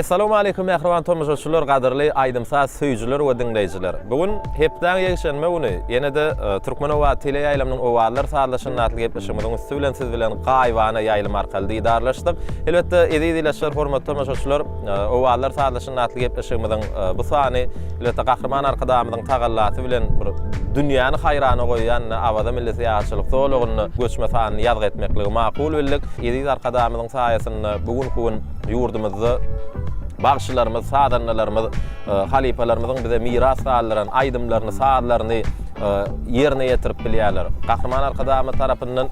Assalamu alaykum ährawan tomoshaçylar, gadyrly aýdymsaz söýjüler we dinleýijiler. Bugun hepden ýeşenme güni ýene-de Türkmenowat teleýaýlamynyň Owazlar sazlaşanda gepleşigimiň üstü bilen siz bilen gaýbana ýaýlym arkaly diýdarlaşdyk. Elbetde edýdiler hormatly tomoshaçylar, Owazlar sazlaşanda gepleşigimiň bu sany elbetde gahrman arkadamyň tagallasy bilen bir dünýäni haýrana goýan awada milleti ýaşylyk solugyny göçme sanyny ýazg etmekligi makul bildik. Edýdi arkadamyň saýasynda bugun ýurdumyzda bagşylarymyz, sadanlarymyz, halipalarymyzyň bize miras gallaran aýdymlaryny, saatlaryny yerine ýetirip bilýärler. Gahrman arkadamy tarapyndan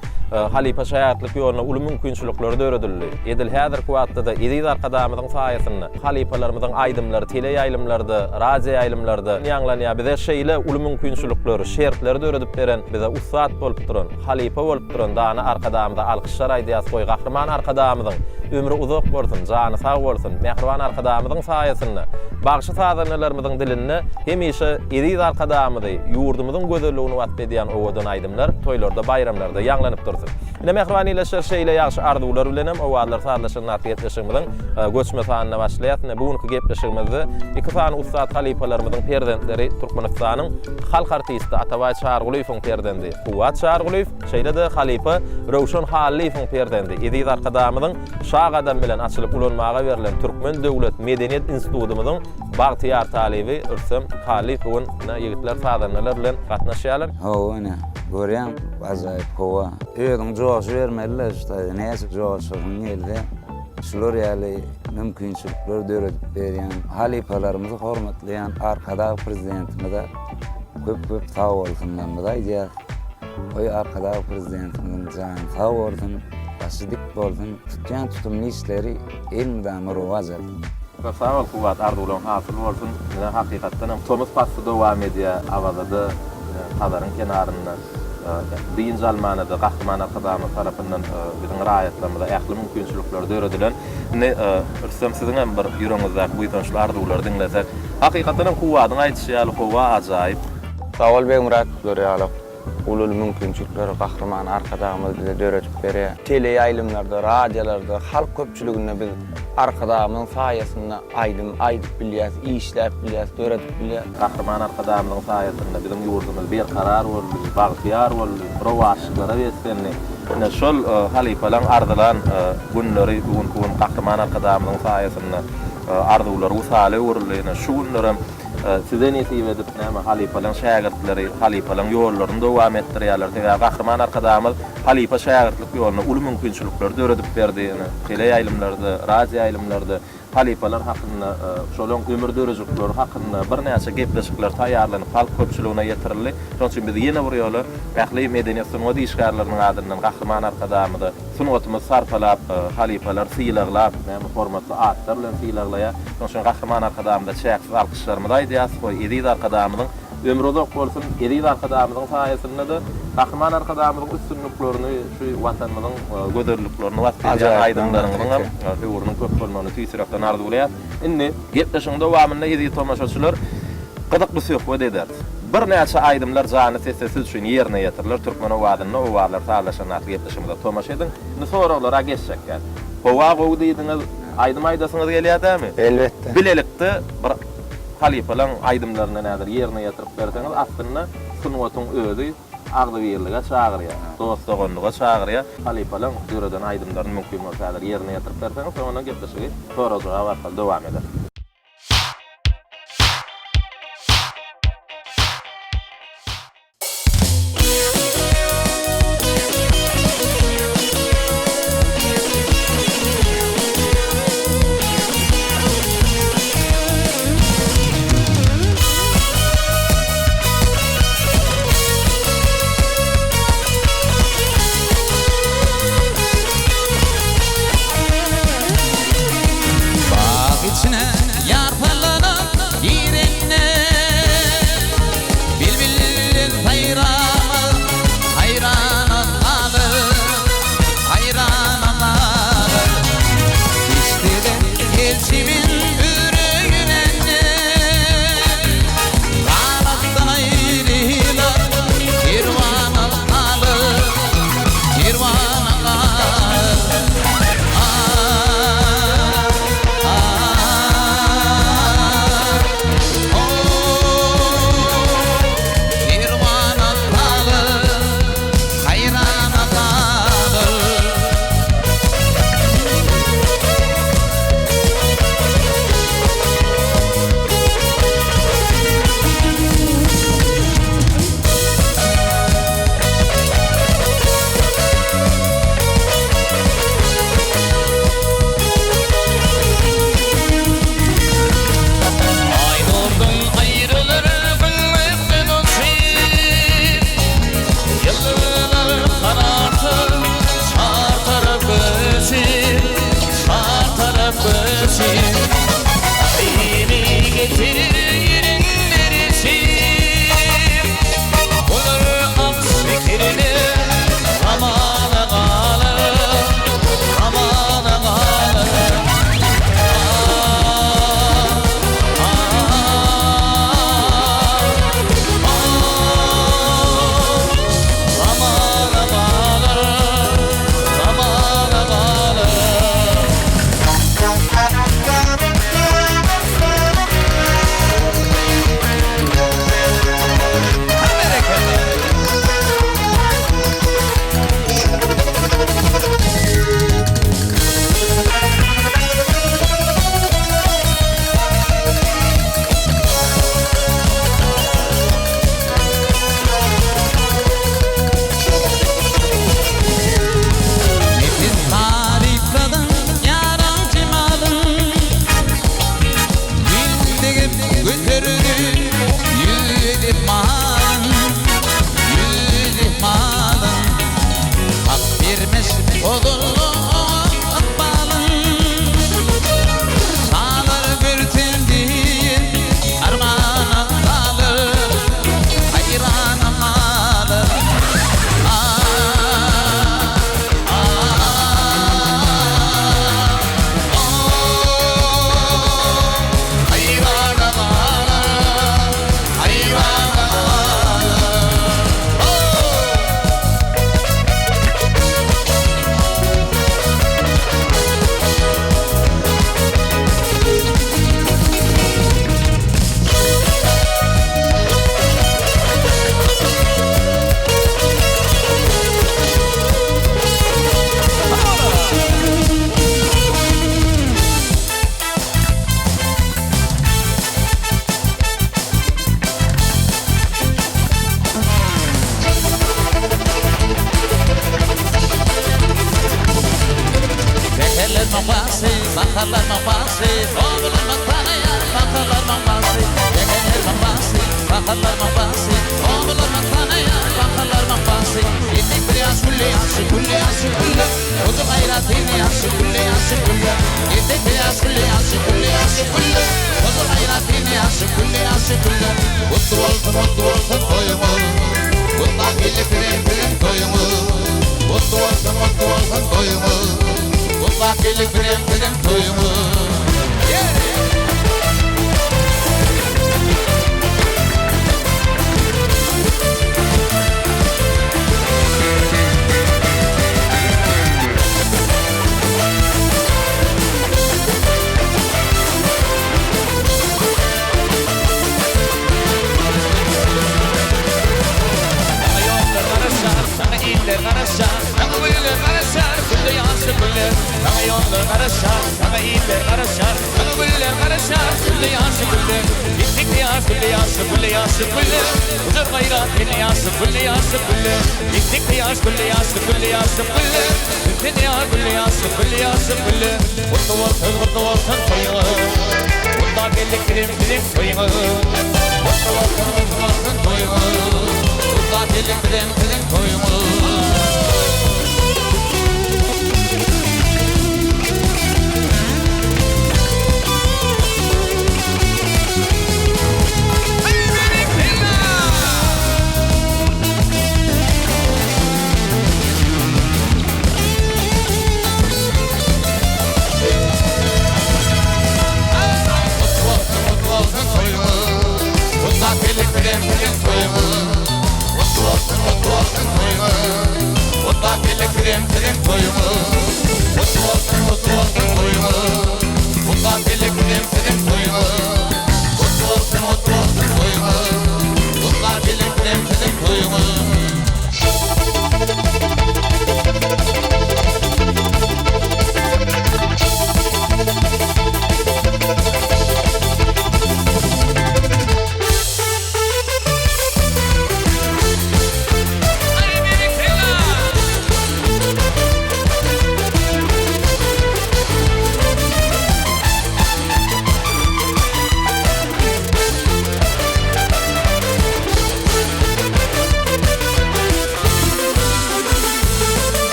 halipa şäherlik ýoluna uly mümkinçilikleri döredildi. Edil häzir Kuwwatda da edil arkadamyň saýasynda halipalarymyzyň aýdymlary, teleýaýlymlarda, radio ýaýlymlarda ýanglanýar bize şeýle uly mümkinçilikleri, şertleri döredip beren bize ussat bolup duran, halipa bolup duran dany arkadamda alkyşlar aýdýas goý gahrman arkadamyzyň ömrü uzak bolsun, jany sag bolsun, mehriban arkadamyzyň saýasynda bagşy sadanlarymyzyň dilini hemişe edil arkadamydy ýurdumyzyň gözelligini watp edýän owadan aýdymlar toýlarda, bayramlarda ýanglanyp dursun. Ine mehriban ýeşer şeýle ýaşy arzuwlar bilen hem Owazlar sazlaşanda gepleşigimiň göçme sanyna başlaýar. Bugunky gepleşigimizde iki sany ustad halipalarymyzyň perdentleri Türkmenistanyň halk artisti Ataway Çargulyýew perdendi. Kuwwat Çargulyýew şeýle-de halipa Rüstem Hallyýew perdendi. Edýid arkadamyzyň şag adam bilen açylyp ulanmaga berilen Türkmen Döwlet Medeniýet Institutymyzyň bagtyýar talibi Rüstem Hallyýew ýigitler sadanlar bilen gatnaşýarlar. Howna görýän bazay kowa. Öýüň jogaş bermeliler işte näse jogaşyň ýerde. Şular ýaly mümkinçilikler döredip berýän halipalarymyzy hormatlaýan arkada prezidentimize köp sag bolsunlar diýär. Oý arkada prezidentimiň jany sag bolsun, başydyk bolsun, tutýan tutumly işleri elmden Owazlar. Sağ ol Kuwwat, arzuwlaryň hasyl bolsun. Hakykatdan hem tomuz pasy dowam edýär awazada Habaryň kenarynda. Birinji almanada gahrman arkadamy tarapyndan biziň raýatlarymyza ähli mümkinçilikler döredilen. Rüstem siziň hem bir ýüregiňizde bu ýetençli arzuwlary dinlesek, hakykatdan hem Kuwwatyň aýdyşy ýaly Kuwwa ajaýyp. Sag ol beň muratlar ýaly. Ulul mümkinçilikler gahrman arkadamy bize döredip berýär. Teleýaýlymlarda, radiolarda halk köpçüligine biz arkadamyň saýasynda aýdyp bilýäs, işläp bilýäs, döredip bilýäs. Gahrman arkadamyň saýasynda biziň ýurdumyz bir karar boldy, bagtyar boldy, prowaşyklara weslenli. Şol halipalan ardylan günleri bugun gahrman arkadamyň saýasynda arzuwlar usaly urulýan şu günlerim size nesip edip näme halipalan şähertleri, halipalan ýollaryny dowam etdirýärler. Gahrman arkadamyz halipa şähertlik ýoluna uly mümkinçilikler döredip berdi. Teleýaýlymlarda, radio ýaýlymlarda halipalar hakynda, şolaň ömür dörejikleri hakynda bir näçe gepleşikler taýýarlanyp halk köpçüligine ýetirildi. Şoň üçin biz ýene bir ýoly ähli medeniýet sunuwady işgärläriniň adyndan gahrman arkadamydy sunwatymyz sarpalap, halipalar syýlaglap, näme formatly atlar bilen syýlaglaýar. Şoň üçin gahrman arkadamyda çäksiz alkyşlarymyz aýdýas, edýid arkadamynyň ömrü uzak bolsun, edýid arkadamynyň saýasynda da gahrman arkadamynyň üstünliklerini, şu watanymyzyň gözelliklerini watp edýän aýdymlarynyň hem öwrüniň köp bolmagyny tüýsürekden arzuwlaýar. Indi gepleşiň dowamynda edýid tomoshaçylar gyzykly söhbet eder. Bir näçe aýdymlar jany sesiz üçin ýerine ýetirilir. Türkmenowatyny Owazlar sazlaşanda gepleşigimizde tomaş edin. Indi soralara geçsek. Kowa gowy diýdiňiz, aýdym aýdasyňyz gelýärmi? Elbetde. Bilelikde bir halipalan aýdymlaryny näder ýerine ýetirip berseňiz, aslynda sunwatyň özü agdyberlige çagyrýar. Dostlugyňyga çagyrýar. Halipalan döreden aýdymlaryny mümkin bolsa ýerine ýetirip berseňiz, sonra gepleşigi soralara wagtda dowam eder. İçine kulle Yedek yaşı kulle yaşı kulle yaşı kulle Ozur hayratini yaşı kulle yaşı kulle Mutlu olsun toyumuz Mutlu akıllı prim toyumuz Mutlu olsun toyumuz Mutlu akıllı prim toyumuz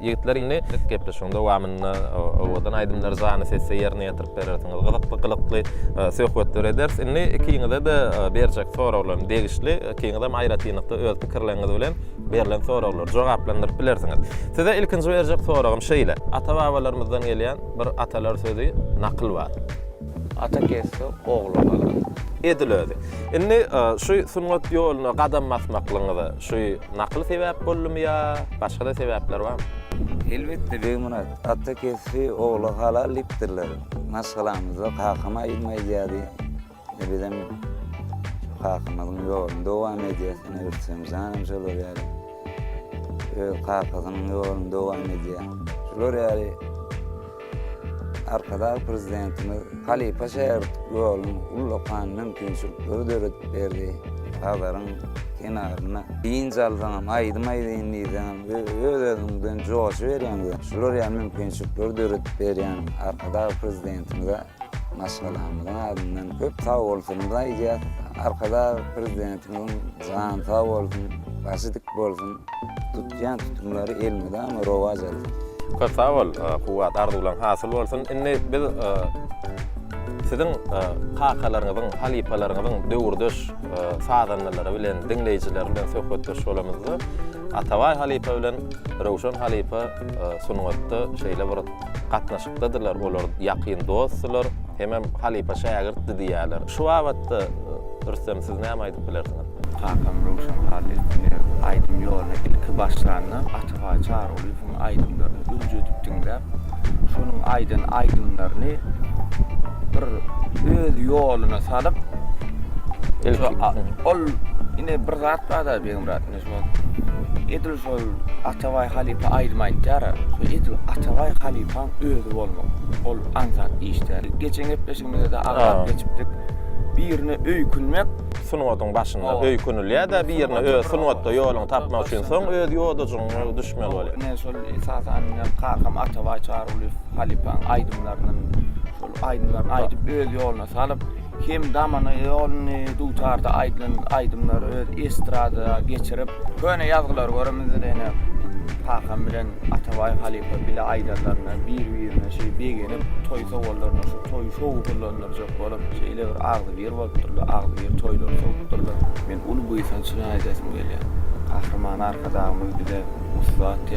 Yigitlerini gepleşende wamyny owadan aýdymlar zany sesse ýerine ýetirip berersiňiz. Gyzykly söhbetler eders. Inni kiňide de berjek soraglary degişli, kiňide aýratynykda öz pikirleriniz bilen berilen soraglary jogaplandyryp bilersiňiz. Size ilkinji berjek soragym şeýle. Ata-babalarymyzdan gelýän bir atalar sözi nakl bar. Ata kesse oğlu kalan. Edilödi. Inni şu sunnet ýoluna gadam basmaklygyňyzy şu nakl sebäp boldymy ýa başga da sebäpler barmy? Elbette Beýmurat, ata kesfi oğlu halal lipdirler. Masalamyzda kakama ilmeýärdi. Bizim kakamyzyň ýolunda dowam edýärsin, bilsem zanym şolar ýaly. Kakasynyň ýolunda dowam edýär. Şolar ýaly arkada prezidentimiz Hallyýew şäher ýolun ulluqan mümkinçilikleri döretip berdi. Habaryň kenaryna ýyňjaldyňam aýdym-aýdynlyýdym özüňden joş berýändir. Şolar ýa mümkinçilikleri döretip berýän arkada prezidentimize maşgalamyň adyndan köp sag bolsun diýär. Arkada prezidentimiň jan sag bolsun, başydyk bolsun. Tutýan tutumlary elmede ama rowaj aldy. Köp sag bol, Kuwwat arzuwlaryň hasyl bolsun. Inni biz sizin kakalaryňyzyň, halipalaryňyzyň döwürdeş sadanlary bilen dinleýijiler bilen söhbetdeş bolamyzdy. Ataway Hallyýew bilen Rüstem Hallyýew sunwatda şeýle bir gatnaşykdadyrlar. Olar ýakyn dostlar, hemem Hallyýew şägirdi diýerler. Şu wagtda Rüstem siz näme aýdyp bilersiňiz? Kakam Rüstem Hallyýew aýdym ýoluna ilki başlanyny Ataway Çargulyýew aýdymlaryny öňjedipdiňler. Şonuň aýdymlaryny bir öz ýoluna salyp ol ine bir zat barda benim ratne şo edil şol Ataway Hallyýew aýdym-aýdýar. Şo edil Ataway Hallyýew özü bolmak. Ol anzat işler. Geçen hepleşimizde agap geçipdik. Birine öýkünmek sunwatyň başynda öýkünilýär da bir ýerine öz sunwatda ýoluny tapmak üçin soň öz ýoldasyň düşmeli bolýar. Ne şol esasan kakam Ataway Çargulyýew Hallyýew aýdymlarynyň şol aýdymlaryny aýdyp öz ýoluna salyp hem damany ýoluny dutarda aydymlar öz estrada geçirip köne ýazgylar göremiz ene Pakam bilen Atabay Hallyýew bile aydarlarına bir-birine begenip toy sowallarına toy şowgullarına jok bolup şeýle bir agdy bir bolupdurlar, agdy bir toýlar sowupdurlar. Men ulu bu insan şunu aýdasym gelýär. Kahraman arkadağımız bir de Kuwwat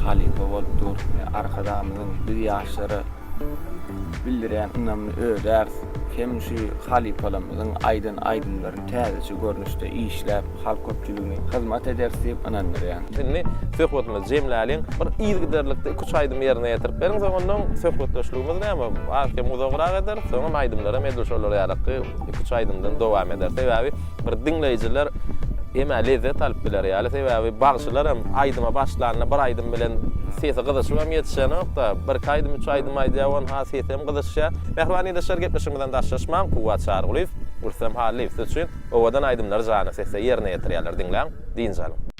Hallyýew bolupdur. Arkadağımyzyň bir ýaşlary bildiren ünlemli öder. Hem şu Hallyýew'lamyzyň aydynlaryny täzeçe görnüşde işläp halk köpçüligine hyzmat edersi diýip inanýar. Şimdi söhbetimiz jemläliň bir ýygyderlikde 2 aýdym ýerine ýetirip beriň zamandan söhbetleşligimiz näme? Ahkem uzagrak eder, soňra aýdymlara meduşolar ýaraky 2 aýdymdan dowam eder. Sebäbi bir dinleýijiler ema lezzet alyp biler ýaly sebäbi bagşylar hem aýdyma başlanyna bir aýdym bilen sesi gyzyşyp hem ýetişen nokta bir aýdym 3 aýdym aýdýawan ha sesi hem gyzyşýar. Mehmany daşlar gepleşmeden daşlaşmak Kuwwat Çargulyýew Rüstem Hallyýew üçin owadan aýdymlar jany sesi ýerine ýetirýärler diňläň diýinjalyň.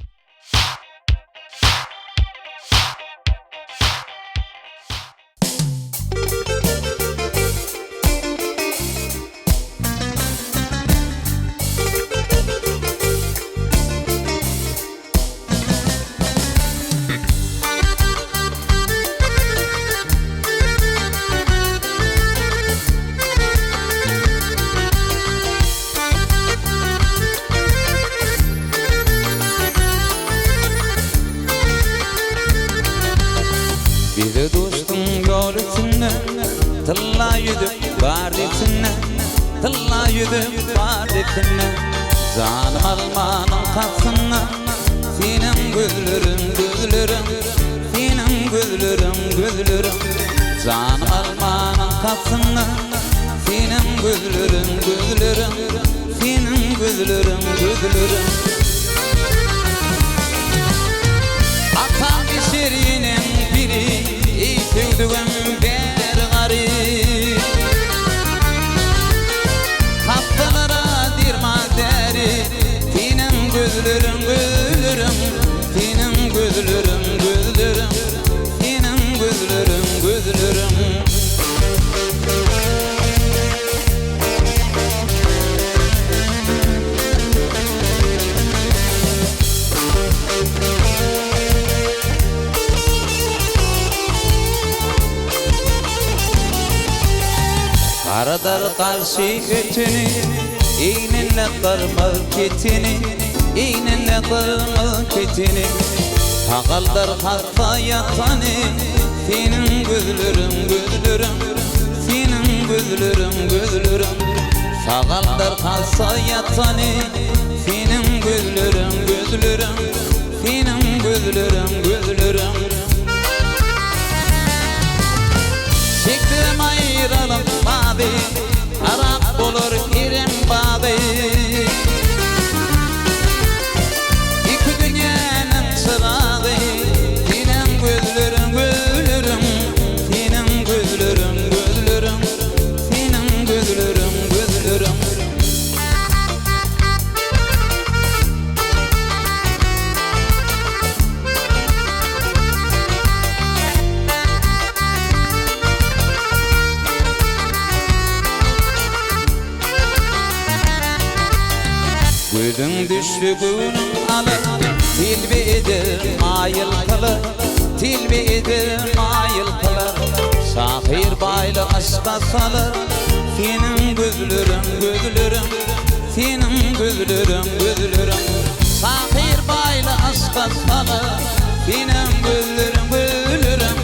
Bizi dostum yol üstünde Tılla yüdüp bardiksinne Tılla yüdüp bardiksinne Canım almanın kapsınne Sinem gözlerim gözlerim Sinem gözlerim gözlerim Canım almanın kapsınne Sinem gözlerim gözlerim Sinem gözlerim gözlerim Atam pişirinin biri sevdiğim bir garip Haftalara dirmaz deri Senin gözlerim gözlerim Senin gözlerim gözlerim Senin gözlerim gözlerim Aradar karşı ötünü İğnenle kırma ketini İğnenle kırma ketini Takaldar hasta yatanı Senin gözlerim gözlerim Senin gözlerim gözlerim Takaldar hasta yatanı Senin gözlerim gözlerim Senin gözlerim gözlerim Çektim ayrılım babi Arak olur irim babi İki dünyanın çırağı Senin gözlerim gözlerim Senin gözlerim gözlerim Senin gözlerim gözlerim Gözün düştü günün alır Tilbidir mayıl kılır Tilbidir mayıl kılır Şahir baylı aşka salır Senin gözlerim gözlerim Senin gözlerim gözlerim Şahir baylı aşka salır Senin gözlerim gözlerim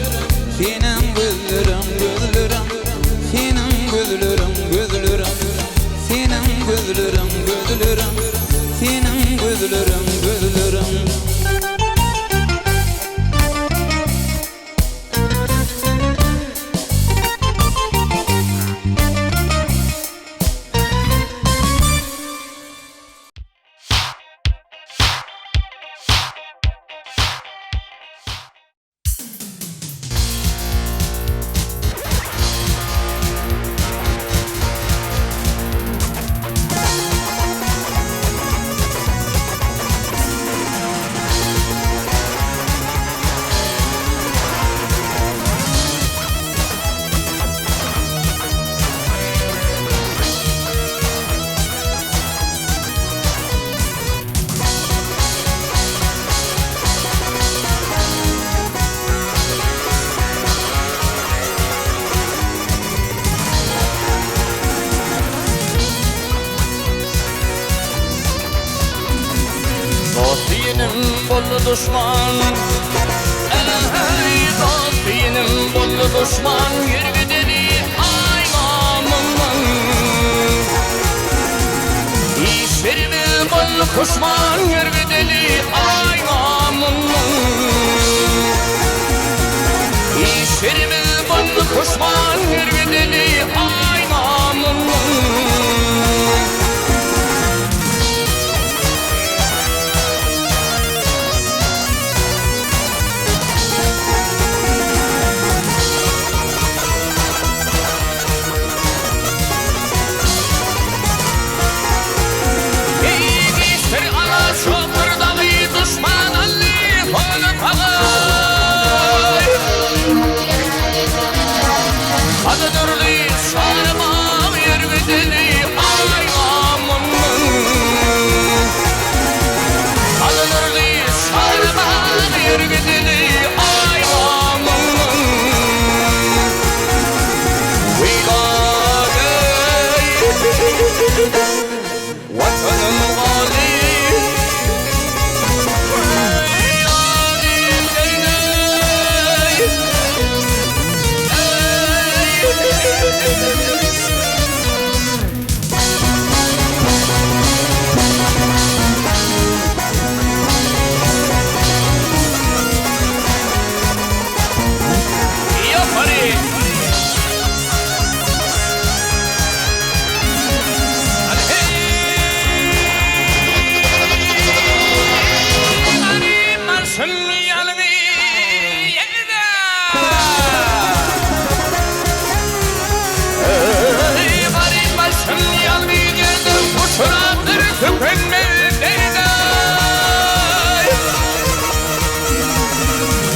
Senin gözlerim gözlerim Senin gözlerim gözlerim Senin gözlerim gözlerim Senin gözlerim gözlerim düşman. Ey dost benim bollu düşman, yürü dedi ay namımın. İşlerimi bollu kuşman, yürü dedi ay namımın. İşlerimi bollu kuşman, yürü dedi ay namımın.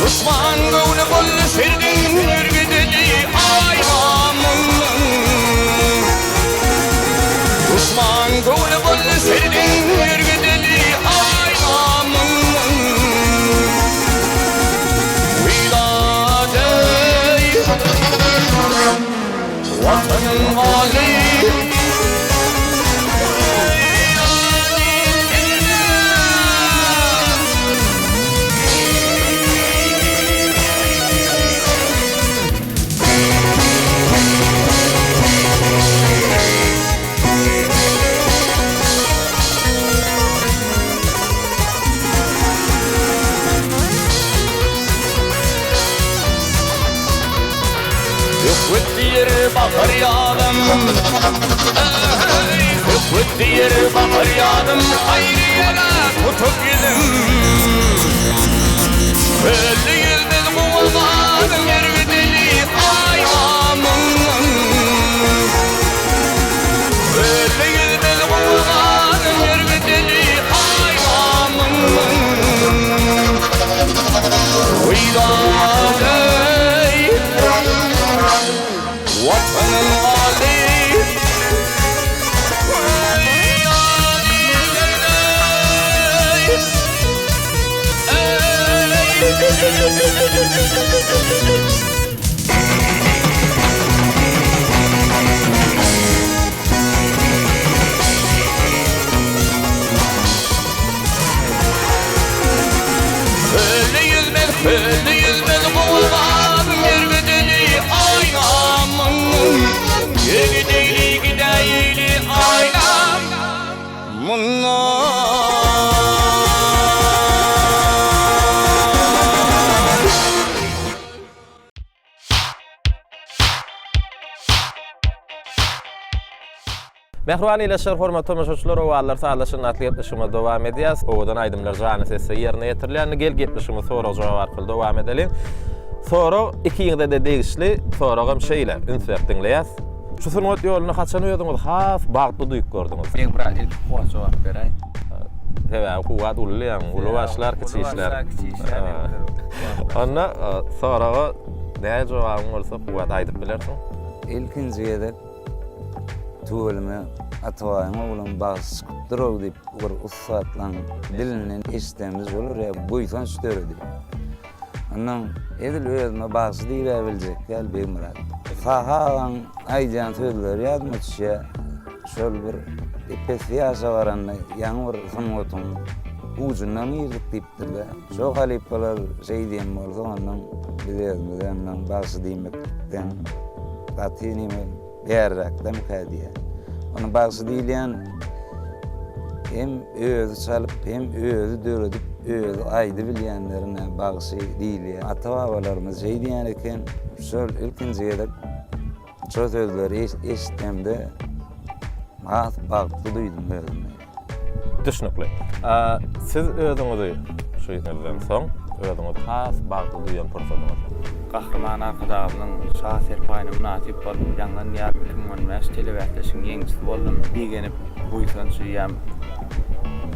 Düşman gövne bollu serdin, yürü dedi ay namımın. Düşman gövne bollu serdin, yürü dedi ay namımın. Vidadey vatanın vali. Kuwwat bakar yadım, kuwwat bakar yadım, ayrı yere tutup gidim. Öldü yıldır Kuwwat'ın yürü deli ay namımın. Öldü yıldır Kuwwat'ın yürü deli ay namımın. Vidadey vatanın vali. Öyle yüzmez Kuwwat'ın yürü deli ay namımın. Yürü deli gideyli ay namımın. Mehruan ileşer hormat tomaşaçylar, Owazlar sazlaşanda atlypdyşymy dowam edýäs. Owadan aýdymlar jany sesse ýerine ýetirýän gel gepleşimi sonra jogap arkaly dowam edelim. Sonra ikiňizde de degişli, soragam şeýle ünsüp dinleýäs. Şu sunmat ýoluny haçan öýdüňiz? Has bagtly duýup gördüňiz. Ben bir ilk Kuwwat jogap beräýin. Hebe, Kuwwat ullyň, Owazlar kiçi işler. Onda soraga näme jogabyň bolsa Kuwwat aýdyp bilersiň? İlkinci edip tuğulma atawayma ulan bas durov dip bir ussatlan dilinin istemiz olur ya buysan stördi. Ondan edil öýdüme bas diýebiljek gel beýmurad. Sahalan aýjan sözler ýazmaçya şol bir epes ýaşa baranda ýaňyr sunmatyn ucundan ýyryp dipdiler. Şo halipalar şey diýen bolsa ondan bilerimden bagşy diýmekden gatynymı berrakdan kädiýe. Onun bagşy diýilýän hem özü çalyp hem özü döredip özü aýdy bilýänlerine bagşy diýilýär. Ata-babalarymız şey diýen eken, şol ilkinjide şo sözleri eşitdimde bagty duýdum özüme. Düşnükli. Siz özüňizi şu ýerden soň özüňizi has bagty duýan pursatyňyz. Gahrman arkadaşymyň şah serpaýyna münasip bolup ýangan ýar bilen mäş telewätleşiň ýeňisi boldum. Bigenip buýsan şu ýam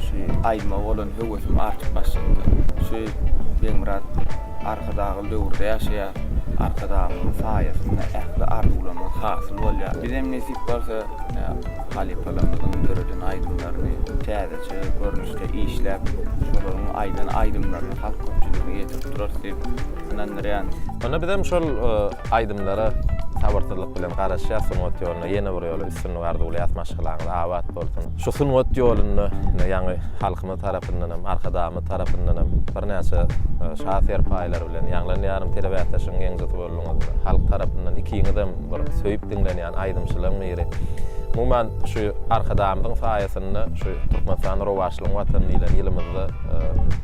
şu aýdma bolan höwesim artyp başlandy. Şu beňmurat arkadaşy döwürde ýaşaýar. Arkadaşymyň saýasynda ähli arzuwlama hasyl bolýar. Bizim nesip bolsa halipalarymyzyň döredin aýdymlaryny täzeçe görnüşde işläp şolaryň aýdan aýdymlaryny halk köpçüligine ýetirip durar diýip inanýaryn. Ona bizem şol aýdymlara sabartyrlyk bilen garaşýar, sunwat ýoluna ýene bir ýol üstünli gardygyly maşgalaryň awat bolsun. Şu sunwat ýoluny ýani halkymyz tarapyndan hem arkadaşymyz tarapyndan hem bir näçe şaher paýlar bilen ýanglanýarym telewätleşiň ýeňjisi bolýar. Halk tarapyndan ikiňizem bir söýüp dinlenýän aýdymçylygyň biri. Muman şu arkadaşymyň saýasynda şu Türkmenistan Rowaşlyk watany bilen ýylymyzda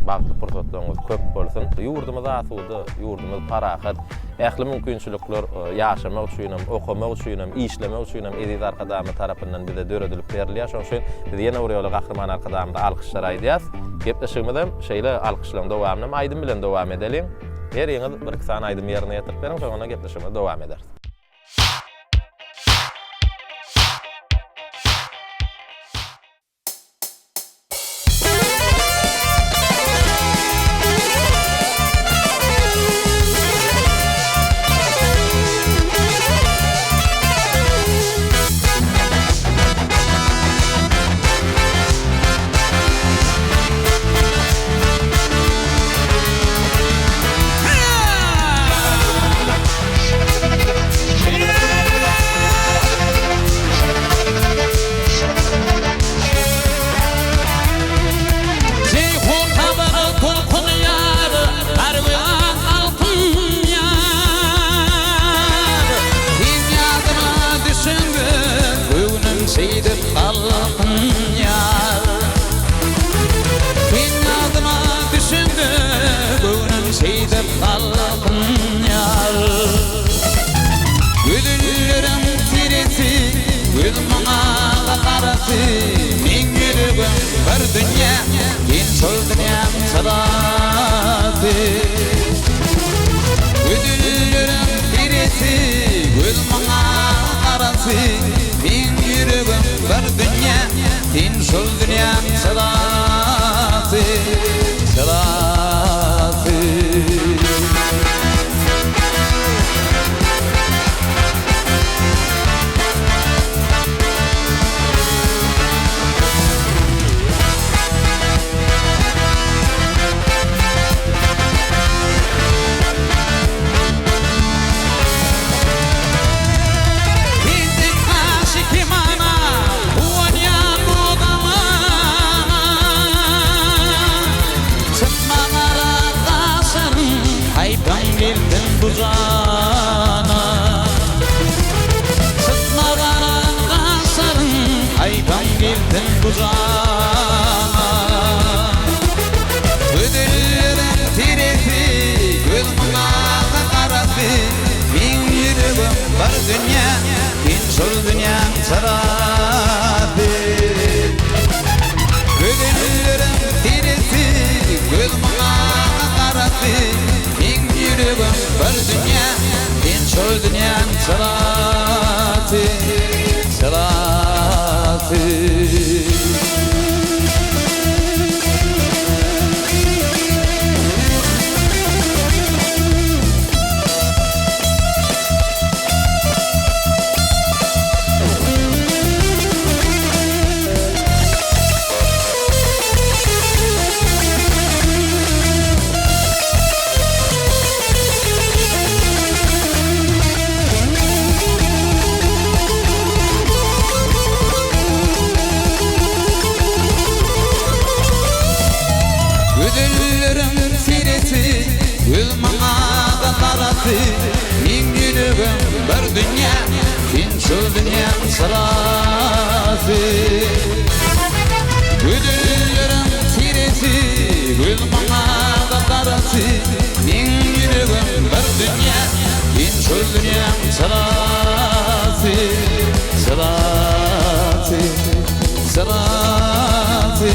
bagtly pursatlaryňyz köp bolsun. Ýurdumyz asudy, ýurdumyz parahat, ähli mümkinçilikler ýaşamak üçin hem, okamak üçin hem, işlemek üçin hem ediz arkadaşymyz tarapyndan bize döredilip berilýär. Şoň üçin biz ýene bir ýoly gahrman arkadaşymyza alkyşlar aýdýas. Gepleşigimizem şeýle alkyşlaryň dowamyny aýdym bilen dowam edeliň. Her ýene bir kısa aýdym ýerine ýetirip beriň, şoňa gepleşigimiz dowam eder. sırası Min yüreğim bir dünya Fin şu dünyanın sırası Güdüllerim tiresi Gül bana karası Min yüreğim bir dünya Fin şu dünyanın sırası Sırası Sırası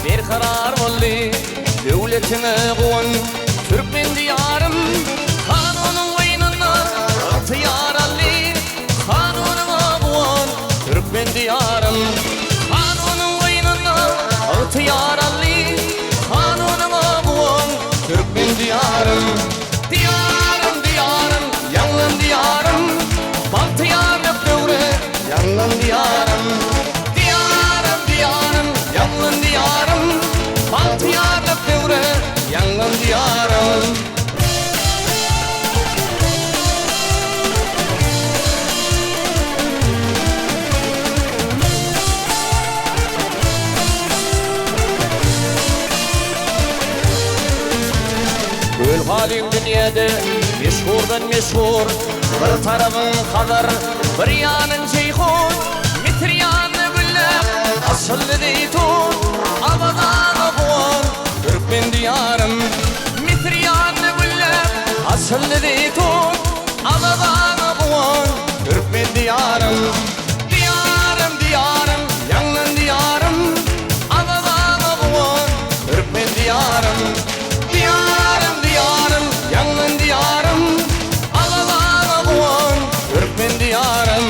bir karar oldu Devletine koyun Türkmen diyarım Kanunun kıyınına ihtiyar alli Kanununa koyun Türkmen diyarım Kanunun kıyınına ihtiyar alli Kanununa koyun Türkmen diyarım Diyarım diyarım Yanlın diyarım Bahtiyarlık devre Yanlın diyarım Diyarım diyarım Yanlın diyarım Bahtiyarlık devre Yanlın diyarım Gül halim dünyada meşhurdan meşhur Bir tarafın kadar bir yanın ceyhun Mitriyanı güller asıllı deytun Abadan okuan Türkmen diyarım Mitriyanı güller asıllı deytun Abadan okuan Türkmen diyarım Diyarım diyarım Yanlın diyarım Abadan okuan Türkmen diyarım Diyarım diyarım Yanlın diyarım Abadan okuan Türkmen diyarım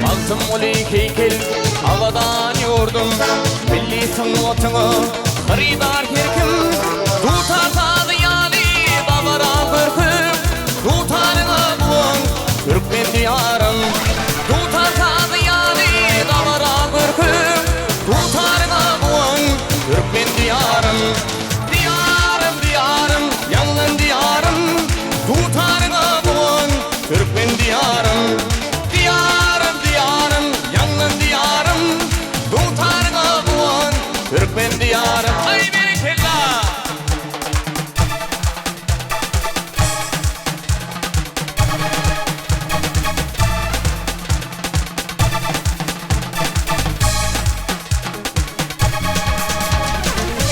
Altın molik heykel havadan yordum Milli sanatını hıridar herkim Tutarsadı yani davara bırkım Tutarına buğun Türkmen diyarım Tutarsadı yani davara bırkım Tutarına buğun Türkmen diyarım Diyarım diyarım Yanlın diyarım Tutarına buğun Türkmen diyarım Diyarım diyarım Yanlın diyarım Tutarına buğun Türkmen diyarım Ay berekella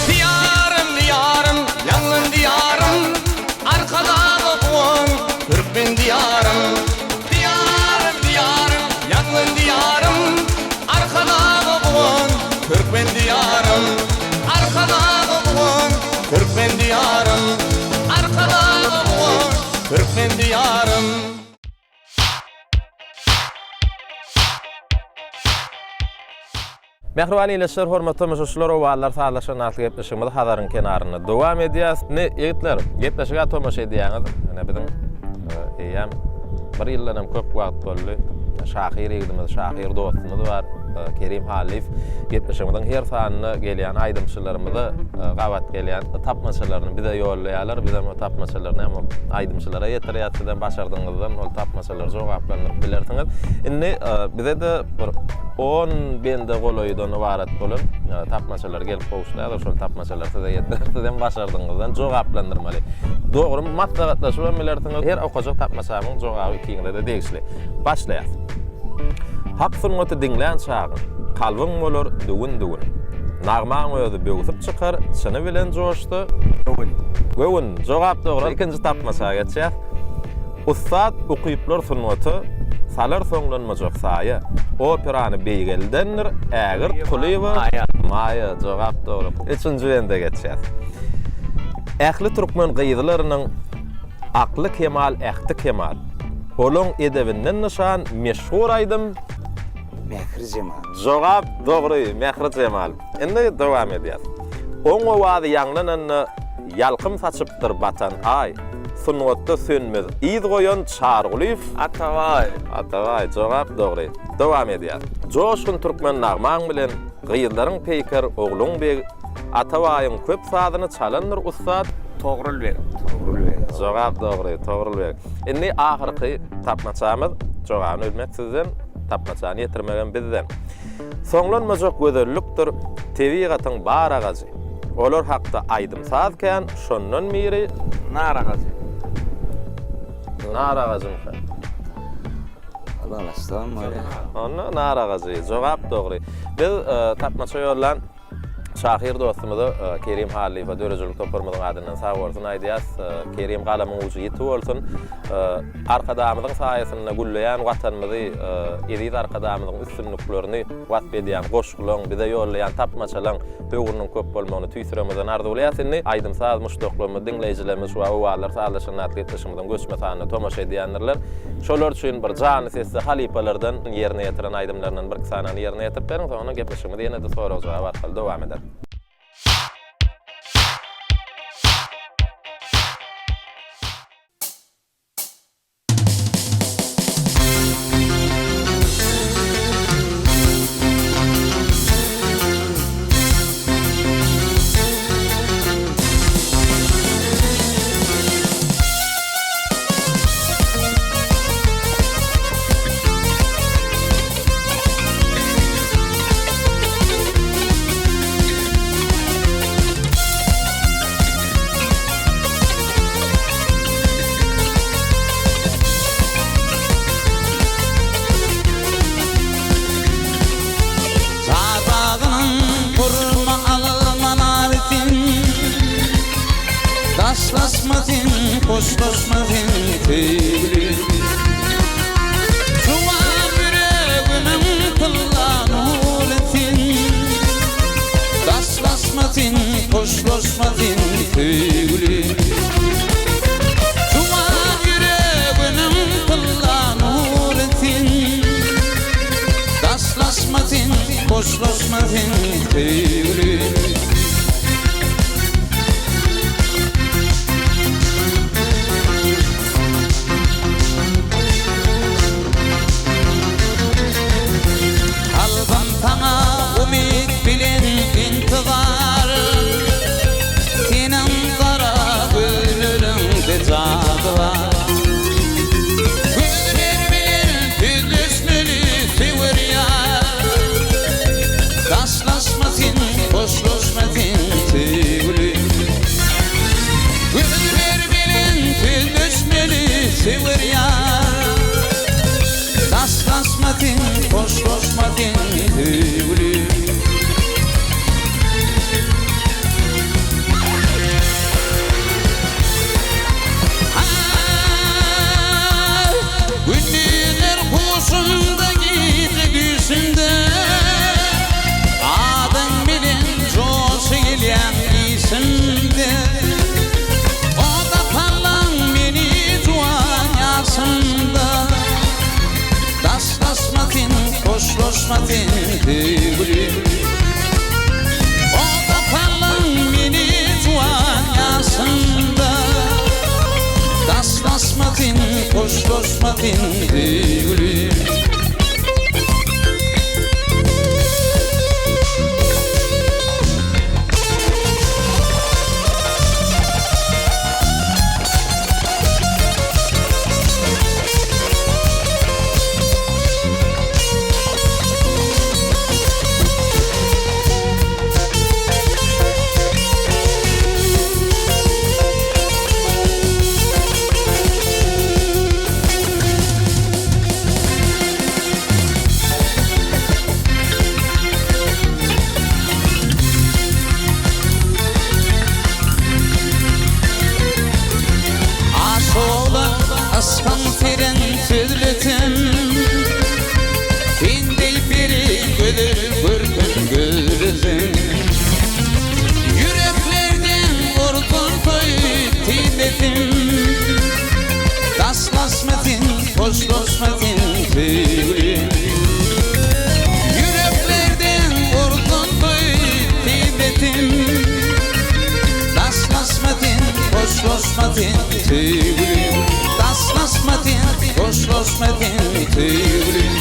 Diyarım diyarım Yanlın diyarım Arkadan okuan Türkmen diyarım Diyarım diyarım Yanlın diyarım Arkadan okuan Türkmen diyarım Arkadan okuan Türkmen diyarım Arkadan okuan Türkmen diyarım Mehriban ileşler, hormatly tamaşaçylar, Owazlar sazlaşan atly gepleşigimiz hadaryň kenaryna dowam edýär. Ne ýigitler, gepleşige tomaşa edýäňiz. Ene biziň eýem bir ýyldan hem köp wagt boldy. Şahyr ýigitimiz, şahyr dostumuz bar. Kerim Hallyýew gepleşigimiň her sanyna gelýän aýdymçylarymyzy, gawat gelýän tapmaçylaryny bize ýollaýarlar, bize o tapmaçylaryny hem aýdymçylara ýetirýärden başardyňyzdan ol tapmaçylar jogaplandyryp bilersiňiz. Indi bize de bir 10 bende goloýdan ibaret bolan tapmaçylar gelip gowuşlaýar, şol tapmaçylar size ýetirýärden başardyňyzdan jogaplandyrmaly. Dogry maslahatlaşyp bilersiňiz, her okajak tapmaçynyň jogaby ikiňde de degişli. Başlaýar. Hak sunmaty dinlän çagyň, kalbyň bolar düwün. Nagmaň özi böwüsip çykar, çyny bilen joşdy. Göwün. Jogap dogry. Ikinji tapmaçaga geçýär. Ustad ukyplar sunmaty salar soňlanmajak saýa. Operany beýgeldendir, ägir tulyby maýa. Jogap dogry. Üçinji ende geçýär. Ähli türkmen gyýdylarynyň akly kemal, ähti kemal. Olaň edebinden nişan meşhur aýdym Mehri Cemal. Jogap dogry, Mehri Cemal. Endi dowam edýär. Oň owazy ýaňlanyny ýalkym saçypdyr batan ay. Sunwatda sönmez. İz goýan Çargulyýew ataway jogap dogry. Dowam edýär. Joşkun türkmen nagmaň bilen gyýyllaryň peýker ogluň beg atawaýyň köp sazyny çalandyr ustad Togrulbek. Jogap dogry, Togrulbek. Endi ahyrky tapmaçamyz jogabyny ölmek sizden, tapmaçany ýetirmegen bizden. Soňlanmajak gözellikdir tebigatyň bar agazy. Olar hakda aýdymsazken şondan biri Naragazy. naragazym. Habarlaşmak öyle. Onu naragazy. Jogap dogry. Biz tapmaça ýollan şahir dostumyzy Kerim Hallyýew dörejilik toparmadyň adyndan sag bolsun aýdýas. Kerim galamyň uçy ýeti bolsun. Arkadamyzyň saýasynda gulleýän watanymyzy, ýedi arkadamyzyň üstünliklerini wasp edýän goşgulyň, bize ýollaýan tapmaçalaryň döwrüniň köp bolmagyny tüýsüremeden arzuwlaýas. Indi aýdymsaz muşdoklarymyz, dinleýijilerimiz şu Owazlar sazlaşanda atletleşigimizden göçme sanyny tomaşa edýänler. Şolar üçin bir jany sesli halipalardan ýerine ýetiren aýdymlaryndan bir sanyny ýerine ýetirip beriň, soňra gepleşigimiz ýene de soragyjak wagtda dowam eder. Hoşlaşmadın tüylü Suvar yüreğimin tıllan etin Daşlaşmadın, hoşlaşmadın tüylü Suvar yüreğimin tıllan etin Daşlaşmadın, hoşlaşmadın tüylü Sever ya Daşlaşmadın, hoşlaşmadın tüylü Günlüler kuşunda gece düşünde Adın bilen coşu gelyen isimde Daşlaşmadın, hoşlaşmadın tüylü O da parlan beni cuan yaşında Daşlaşmadın, hoşlaşmadın tüylü koşlaşmadın tüylüm Taşlaşmadın koşlaşmadın tüylüm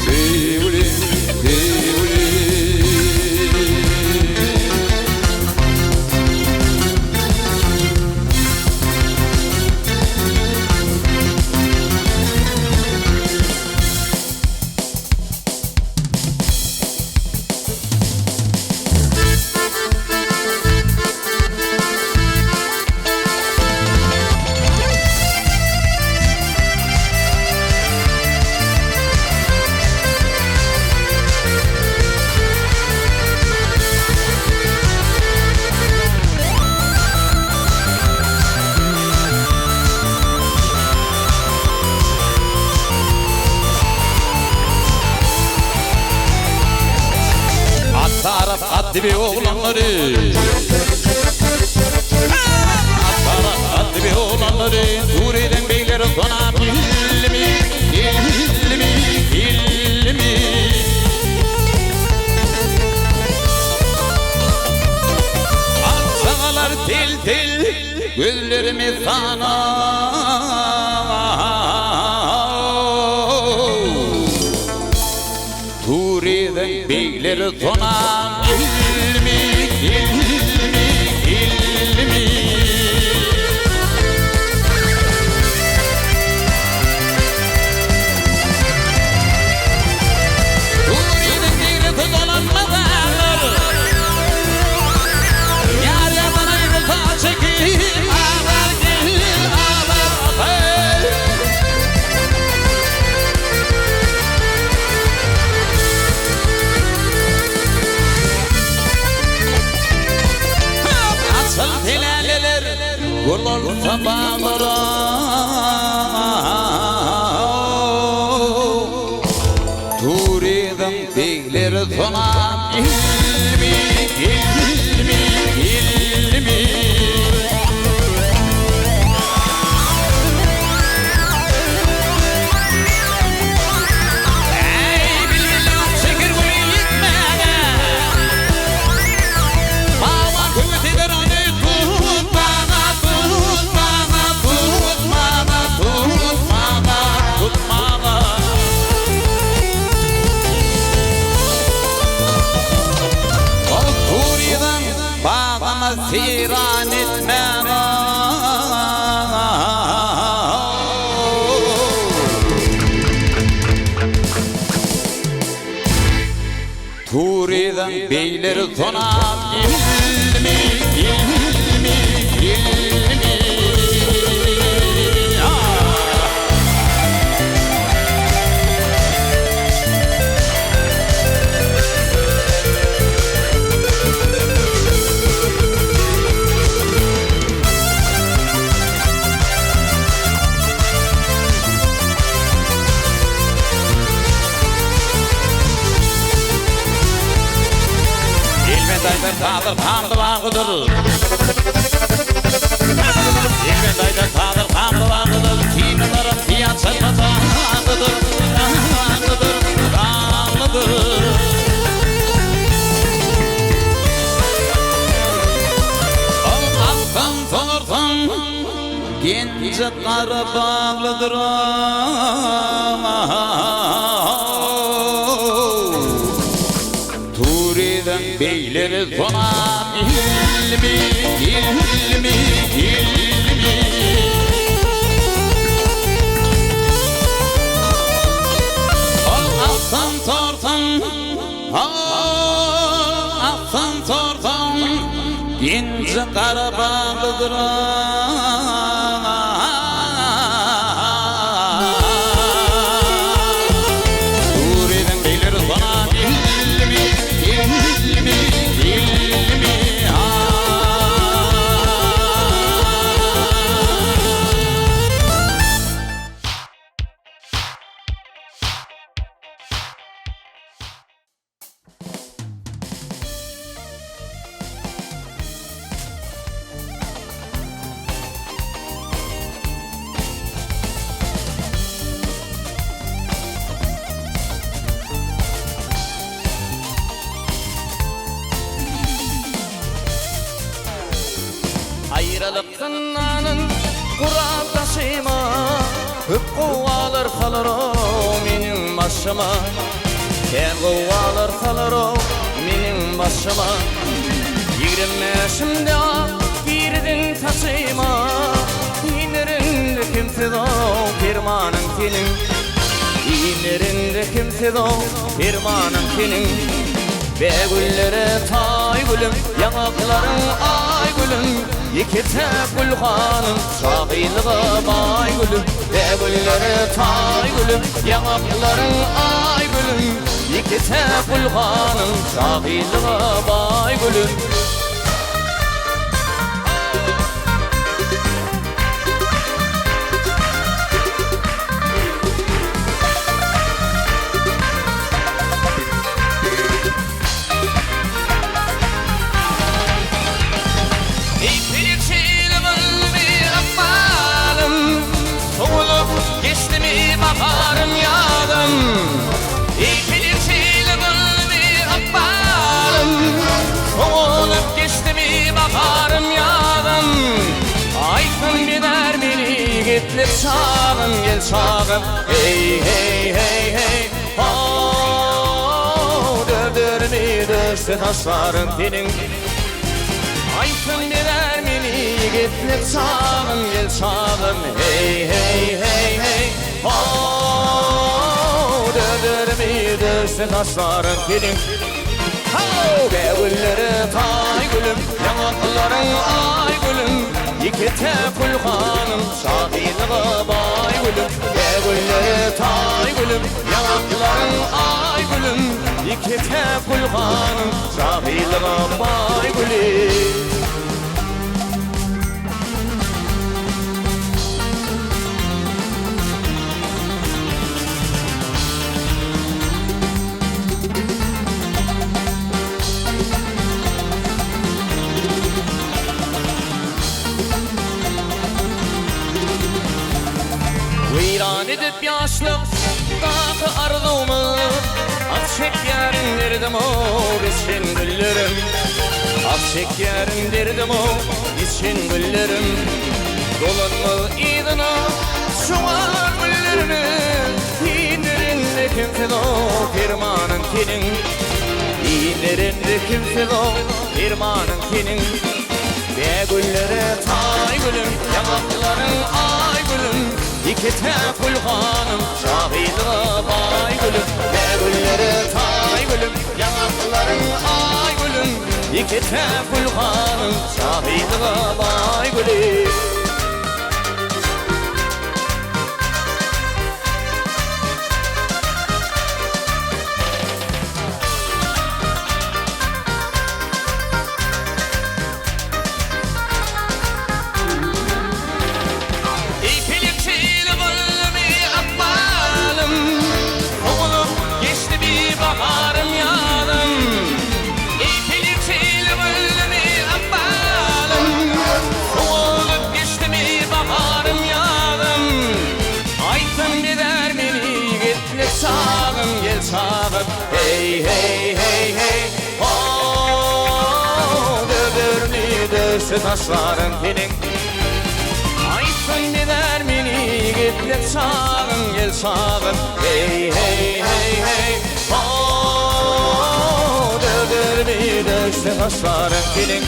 Tüylüm, tüylüm Dibi oğlanları At dibi oğlanları Suriye'den beyleri sona ilmi ilmi ilmi Aksalar tel tel Gözlerimi sana Suriye'den beyleri sona Gurlol sabahlara Turiye'den beyleri sona ilmi ilmi ilmi Ey bilmem şeker koyu gitmedi Bağla kuvveti ver onu Siran etmem Turiye'den beyleri sona ilmi ilmi ilmi Dayda kandı bağıdır İlmen dayda kandı bağıdır Kimelara fiyat satma dağıdır Dağıdır Alttan sonursan Gence kara bağlıdır Turiye'den beyleri sona ilmi ilmi ilmi Alsan sorsan Alsan sorsan Gence kara bağlıdır Turiye'den beyleri sona ilmi ilmi ilmi Ayrılık sınanın Murat taşıyma Hüp Kuwwalar kalır o menin başıma Sen Kuwwalar kalır o menin başıma 25'imde girdin taşıyma İnerinde kimse o firmanın senin İnerinde kimse o firmanın senin Be güllere tay gülüm yanakların ay gülüm İki tek gülhanım şahillığa bay gülüm Be güllere tay gülüm yanakların ay gülüm İki tek gülhanım şahillığa bay gülüm Geçti mi baharım yağdım İpilik şeyle gülmi akbalım Soğulup geçti mi baharım yağdım Aykın gider beni gitlik çağım gel çağım Hey hey hey hey Dövdürmü dövse taşların dilin Aykın gider beni gitlik çağım gel çağım Hey hey hey hey Dövdürmü dövse taşların dilin Be güllere tay gülüm yanakların ay gülüm İki tek gülhanım şahillığa bay gülüm Be güllere tay gülüm yanakların ay gülüm İki tek gülhanım şahillığa bay gülüm Veyran edip yaşlık dağı arzumı Ak şekerim derdim o için güllerim Ak şekerim derdim o için güllerim Dolanmalı idin o şu an güllerimi İnlerinde kimse o firmanın senin İnlerinde kimse o firmanın senin Be güllere tay gülüm yanakların ay gülüm İki tek gülhanım şahidine bay gülüm Be güllere tay gülüm yanakların ay gülüm İki tek gülhanım şahidine bay gülüm Baharım yağdım İpilik şeyli gülmi akbalım Soğulup geçti mi baharım yağdım Aykın gider beni gitlik çağım gel çağım Hey hey hey hey Dövdürlü dövse taşların dilin Aykın gider beni gitlik çağım gel çağım Hey hey hey hey Dövdürmü dövse taşların dilin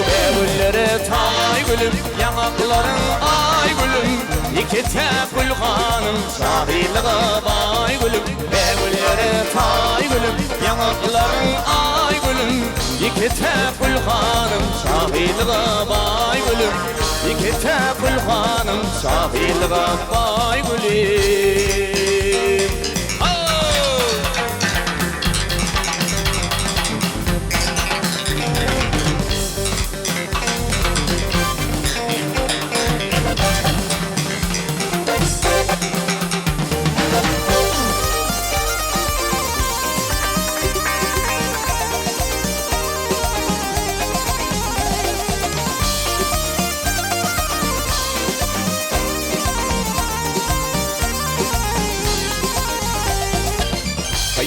Be güllere tay gülüm yanakların ay gülüm İki tek gülhanım şahillığa bay gülüm Be güllere tay gülüm yanakların ay gülüm İki tek gülhanım şahillığa bay gülüm İki tek gülhanım şahillığa bay gülüm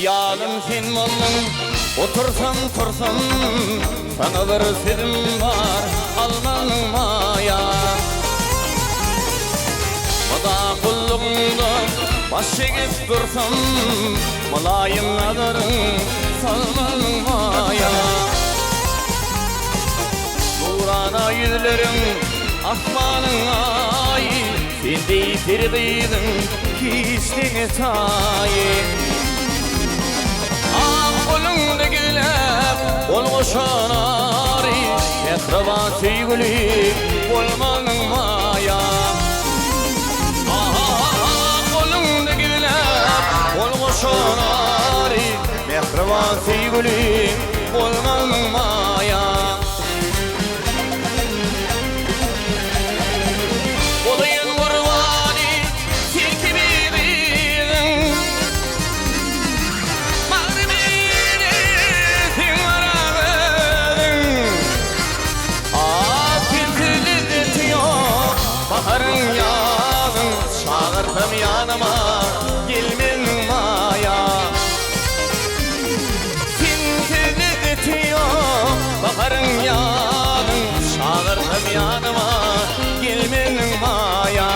Hayalim sen oldun, otursam tursam Sana bir sözüm var, almanın maya baş çekip dursam mulayim nadarın salmaya. Nurana yüzlerim asmanın ay, sen deytirdiydin kiştini tayi. Ah kolunda gülep ol koşanari, ekraba süygülü olmanın maya. Şonari mehriban sevgili olmanın maya. Olayın kurbanı tilki birin, mağribini tinvaradın. Tiltili detiyor baharın yağın, çağırtım yanıma gelmin maya. Tiltili detiyor baharın yağın, çağırtım yanıma gelmin maya.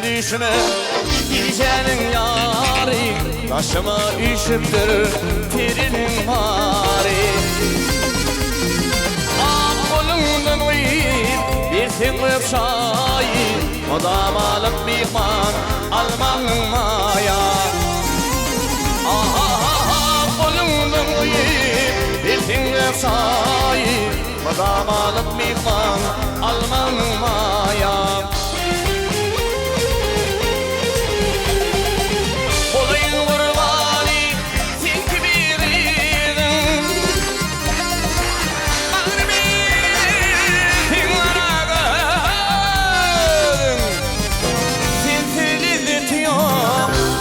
Düşme gideceğinin yari, taşıma üşüptür pirinin mari. Ah kolundan uyup bir sıkıp şahin, odam alıp mihman almanın maya. Ah kolundan uyup bir sıkıp şahin, odam alıp mihman almanın maya.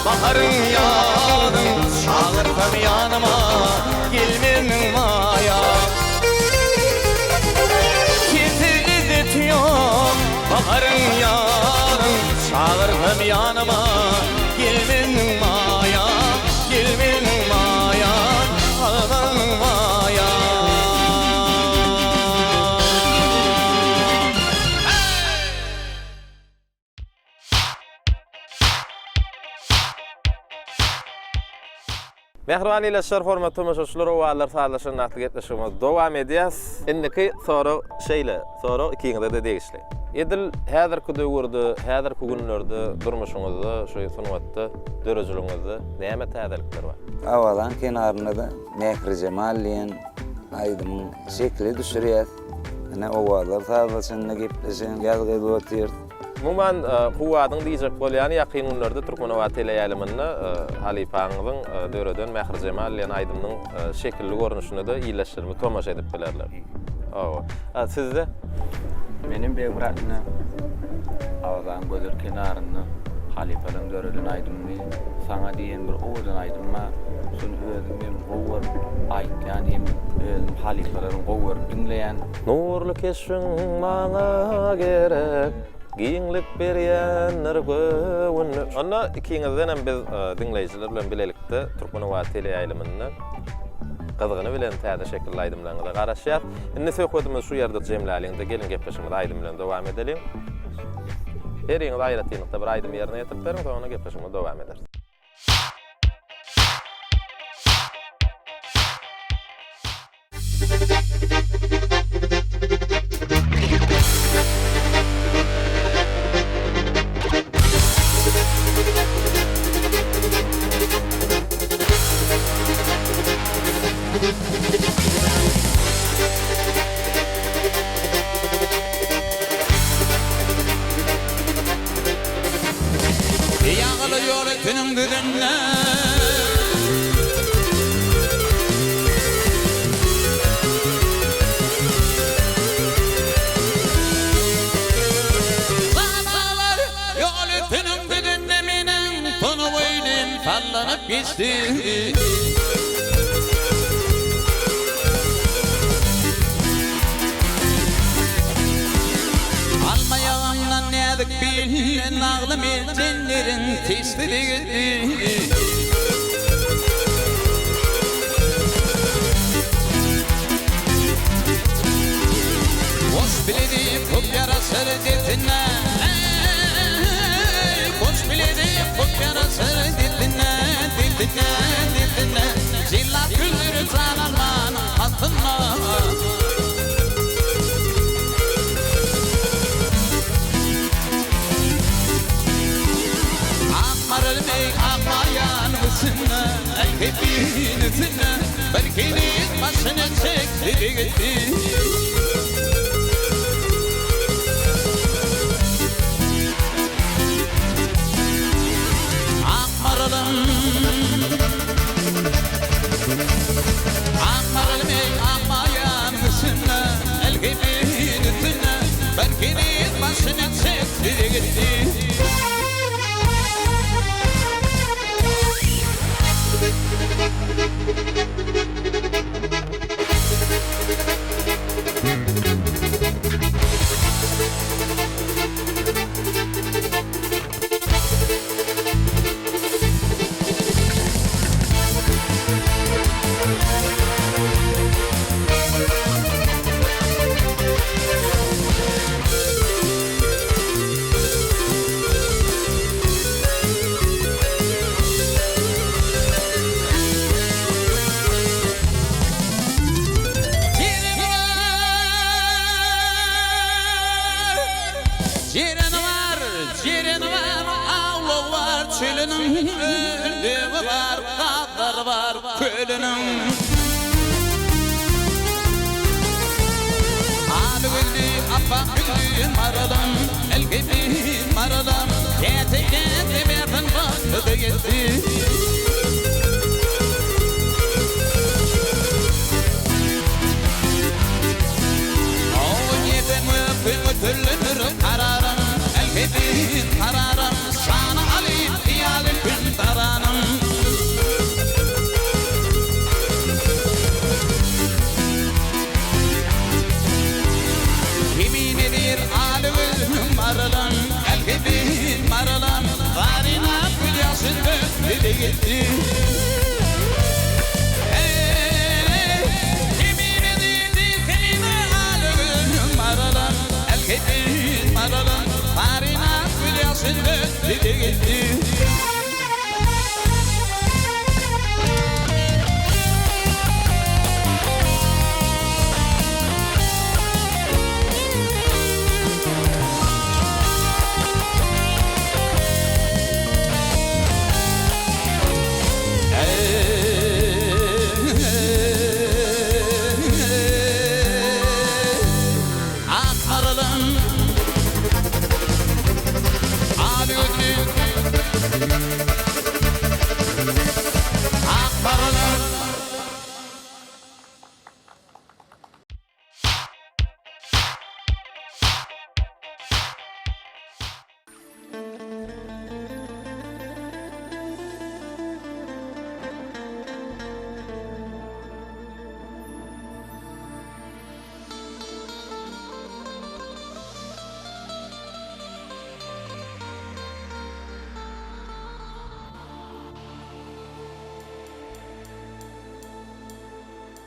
Baharın yağdın, çağırtam yanıma gelmin maya. Tiltili detiyor baharın yağdın, çağırtam yanıma gelmin maya. Gelmin maya, alman maya. Mehriban ileşler, hormatly tamaşaçylar, Owazlar sazlaşanda getişimiz dowam edýäs. Indiki soru şeýle, soru ikiňizde de degişli. Edil häzirki döwürde, häzirki günlerde durmuşyňyzda, şoý sunwatda dörejiliňizde näme täzelikler bar? Awalan kenarynda da Mehri Cemal diýen aýdymyň şekli düşürýär. Ene Owazlar sazlaşanda gepleşen ýazgy ötýär. Muman Kuwwatyň diýjek bolýany ýakyn günlerde Türkmenowat teleýaýlymyny Hallyýewiň döreden Mehri Cemal diýen aýdymyň şekilli görnüşini de iýleşdirme tomaşa edip bilerler. Sizde? Benim biografyny Awazan gözür kenarynda Hallyýewiň döreden aýdymny saňa diýen bir owdan aýdymma, şonu özüm gowur aýtýan hem özüm Hallyýewiň gowur dinleýän. Nurly keşiň maňa gerek, giňlik berýän nergöwünni. Onda ikiňizden hem biz dinleýijiler bilen bilelikde Türkmenowat teleýaýlymynyň gyzygyny bilen täze şekilde aýdymlaryňyza garaşýar. Indi söhbetimiz şu ýerde jemläliňde gelin gepleşimiz aýdym bilen dowam edelim. Her ýyl aýratynykda bir aýdym ýerine ýetip beriň, soňra gepleşimiz dowam ederiz. Günüm güdünle geçti. Almayağımdan nedik bilin ağlım elçenlerin tesiri gitti. Boş biledi kop yarasır ditine, boş biledi kop yarasır ditine, ditine, ditine. Zilla güldürü zanarman hatınla. Akmarıl bey akmayan mısınla, hepin üstüne, belki de başını çekti gitti. Akmarıl bey akmayan mısınla, hepin üstüne, belki de başını çekti gitti. Çölünün ördüğü var, dağlar var kölünün. Ağlı güldü, appak güldü maralım, el gibi maralım. Yete kendi befen bakıdı gitti. O yedin öpün ötülünür kararım, el gibi kararım. Sana alayım diyalim gün taranım. Kimin edir alımın marılan, el gibi marılan. Varina gülyasın döndü gitti. Kimin edir alımın marılan, el gibi marılan. Varina gülyasın döndü gitti.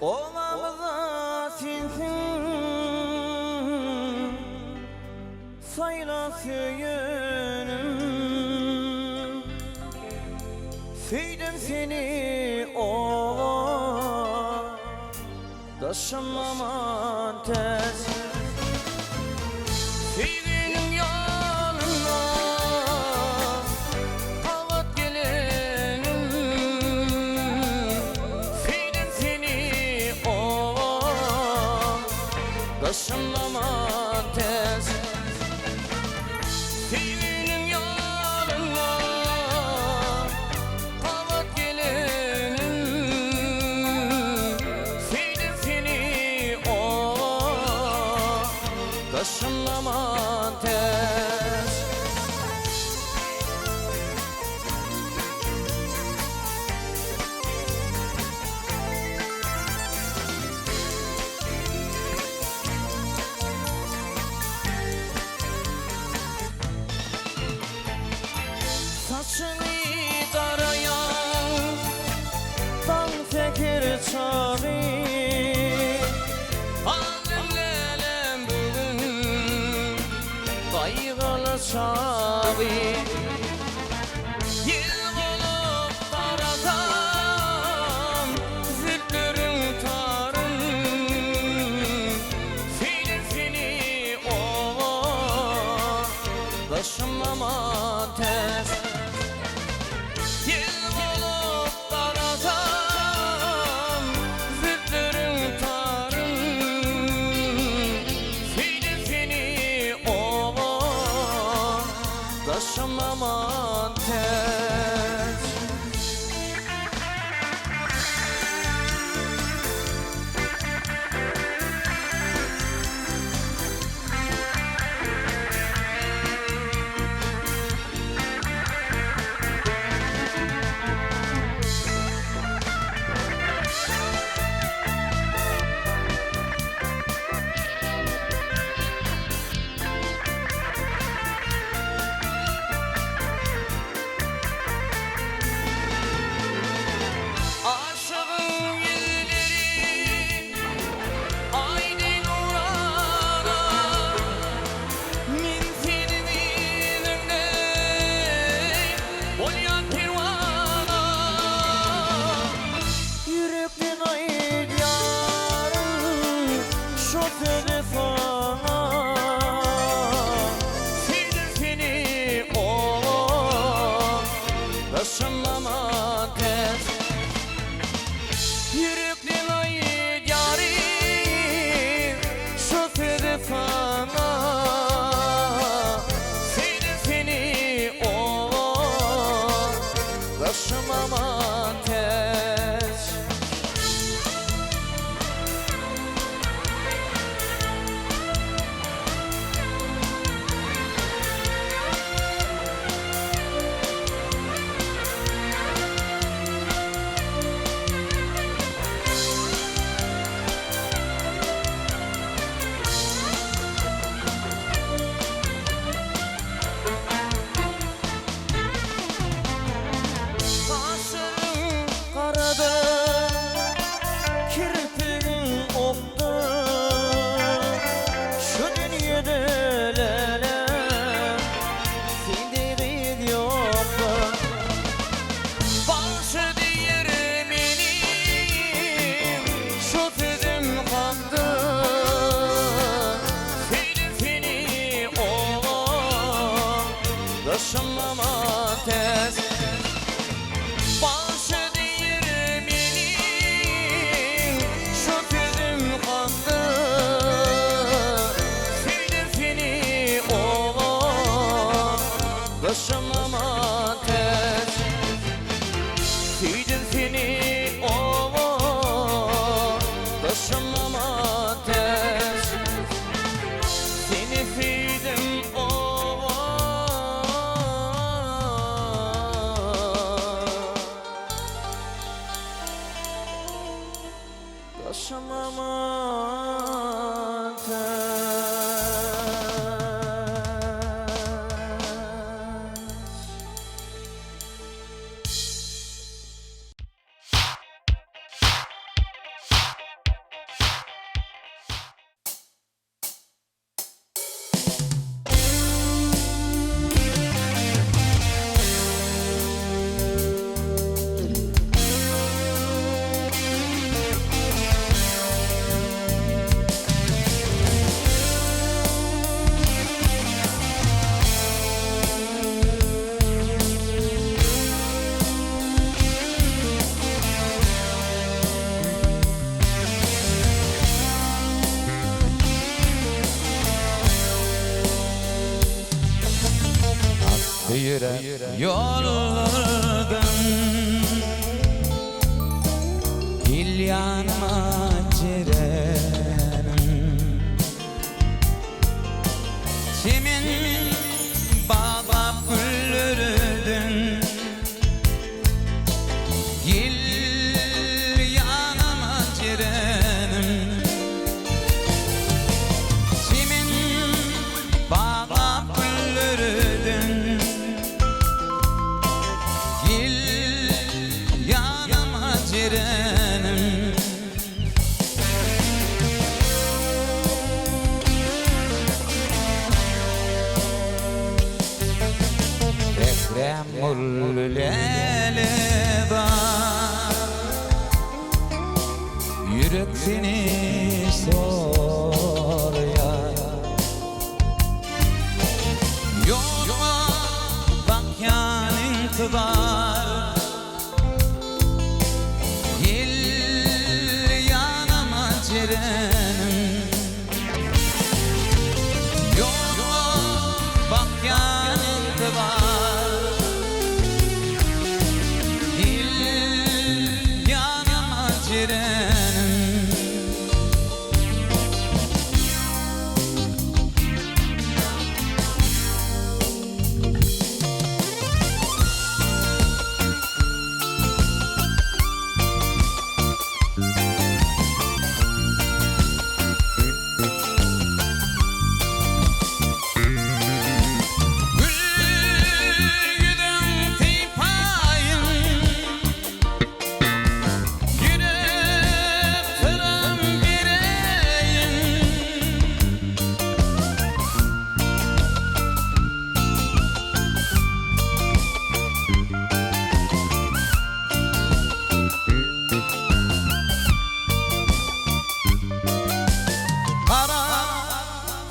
Ovamıza sinsin sayla söyünüm. Süydüm seni ova daşanmaman tez. Süydüm yanına kavat gelenim. Süydüm seni ova daşanmaman tez. Süydüm yanına kavat gelenim. Süydüm seni ova daşanmaman tez. uşağı Yel bolup qarasam zültürün tarın Filifini ova Daşımlama tez Yel bolup qarasam zültürün tarın Filifini ova Daşımlama tez Aşığın yüzleri aydın urana Min senin önünde bolyan pervana Yürekten ayır yarım şu telefona Seni o taşınmama tez Yürekten ayır yarim şu telefona Seni o taşımama tez Saçların karadı, kirpiğin optu Şu dünyada lelem, sindiğin yoktu Başı diyer benim, şu tüzüm kaldı Filifini ova, taşınmama tez Başı diyer benim, şu tüzüm kaldı Filifini ova, taşınmama tez Filifini ova, taşınmama tez Seni fidim ova Taşımama tez Yollardan Dil yanıma cirenim Kimin bağlap güllürdün Dil yanıma cirenim Kimin bağlap güllürdün yanıma cirenim bülbülele var. Yürek seni soruyor. Yorma bak yanın kıvar. Gel yanıma cirenim. Yorma bak yanın kıvar. Gel yanıma cirenim.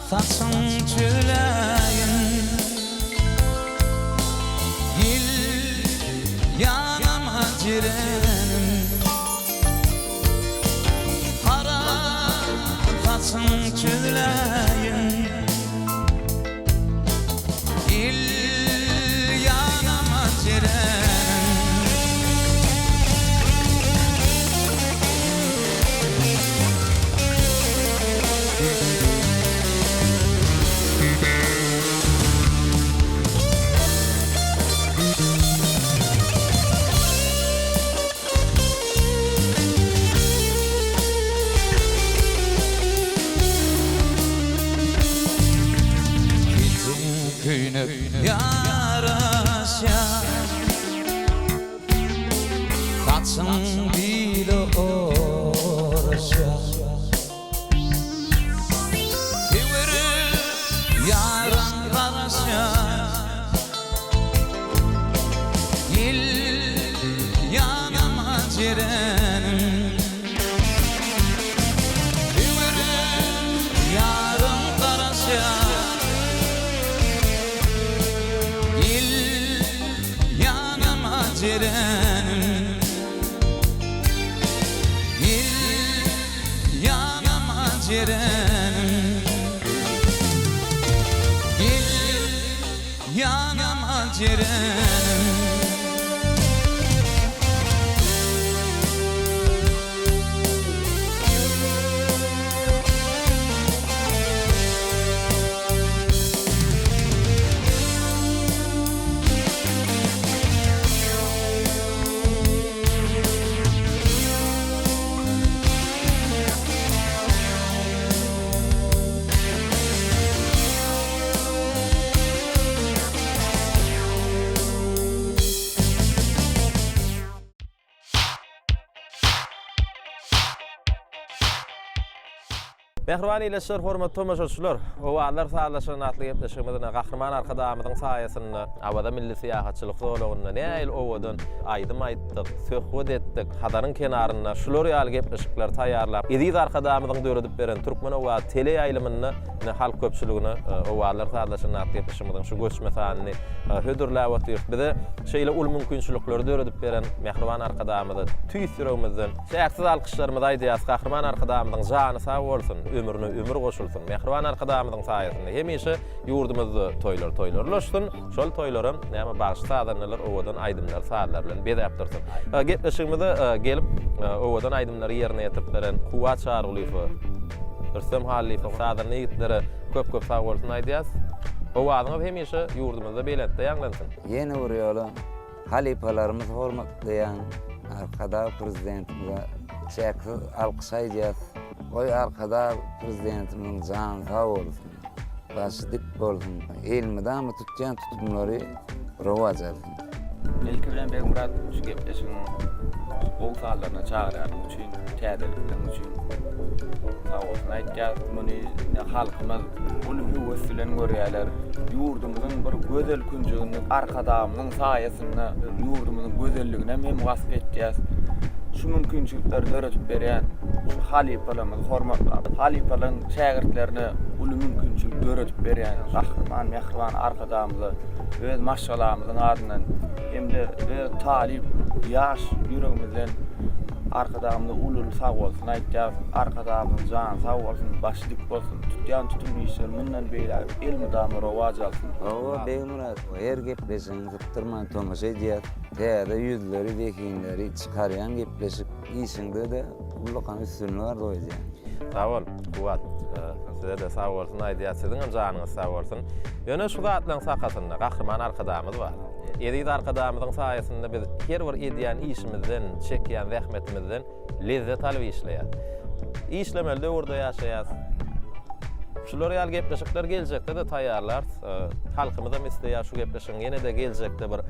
Saçın çüleyin, gel yanıma cirenim. Kara saçın çüleyin, gel yanıma cirenim. Kıynıp yaraşa, kaçın bile uğraşa. Severim yaran karışa, gel yanıma cirenim. Severim yaran karışa, cirenim. Gel yanıma cirenim. Gel yanıma cirenim. Mehriban ileşler, hormatly tomaşaçylar. Owazlar sazlaşanda gepleşigimizde gahrman arkadamyzyň saýasynda awada milli syýahatçylyk zowlagyna näil owadan aýdym aýtdyk, söhbet etdik. Hadaryň kenarynda şular ýaly gepleşikler taýýarlap, ediz arkadamyzyň döredip beren türkmen owaz tele ýaýlymyny halk köpçüligini owazlar sazlaşanda gepleşigimizde şu göçme sanyny hödürläp otyrdyk. Bize şeýle ul mümkinçilikleri döredip beren mehriban arkadamyzy tüýsüregimizden şähersiz alkışlarymyzy aýdýas. Gahrman arkadamyzyň jany sag bolsun. Ömrüne ömür goşulsun. Mehriban arkadamyzyň saýasynda hemişe ýurdumyzda toýlar-toýlarlaşdyn. Şol toýlarym näme baş sadanlar owadan aýdymlar saatlar bilen bedäp dursun. Gepleşigimizde gelip owadan aýdymlary ýerine ýetip beren Kuwwat Çargulyýew, Rüstem Hallyýew sadany ýigitleri köp sag bolsun aýdýas. Owadyňyz hemişe ýurdumyzda beletde ýanglansyn. Yeni urýaly halipalarymyz hormatlaýan arkada prezidentimize şähersiz alkyş aýdýas. Oy arkada prezidentimiň jany sag bolsun. Başı dik bolsun. Elmidämi tutjan tutumlary rowaj alsyn. Ilki bilen ben Murat şu gepleşiň Owazlarna çağıran üçin, täzelikden üçin. sağ olsun aýtýar, muny halkymyz uly hüweslen görýärler. Ýurdumyzyň bir gözel künjügini arkadamyň saýasynda ýurdumyzyň gözelligine hem wasp etýär. Şu mümkinçilikleri öğretip berýän şu Hallyýewlarymyz hormatlap, Hallyýewlaryň şägirtlerine uly mümkinçilik öğretip berýän gahryman, mehriban arkadamyzy öz maşgalamyzyň adyndan hemde talip ýaş ýüregimizden arkadamda ulul sağ olsun aýtýar, arkadamyň jan sağ olsun, başı dik bolsun, tutýan tutum işler mundan beýle elmi damar owaz alsın. Owa beýmurat, her gepleşiň zıttırman tomaşa edýär. Täze ýüzleri, dekinleri çykarýan gepleşip işinde de ullukan üstünlüğü doýýar. Sağ ol, Kuwwat. Size de sağ olsun aýdýar, siziň janyňyz sağ olsun. Ýöne şu zatlaryň sakasynda gahryman arkadamyz bar. Edýär arkadamyzyň saýasynda biz her bir edýän işimizden, çekýän zähmetimizden lezzet alyp işleýär. İşlemeli döwürde ýaşaýas. Şular ýaly gepleşikler geljekde de taýýarlar. Halkymyza mesleýär şu gepleşiň ýene de geljekde bir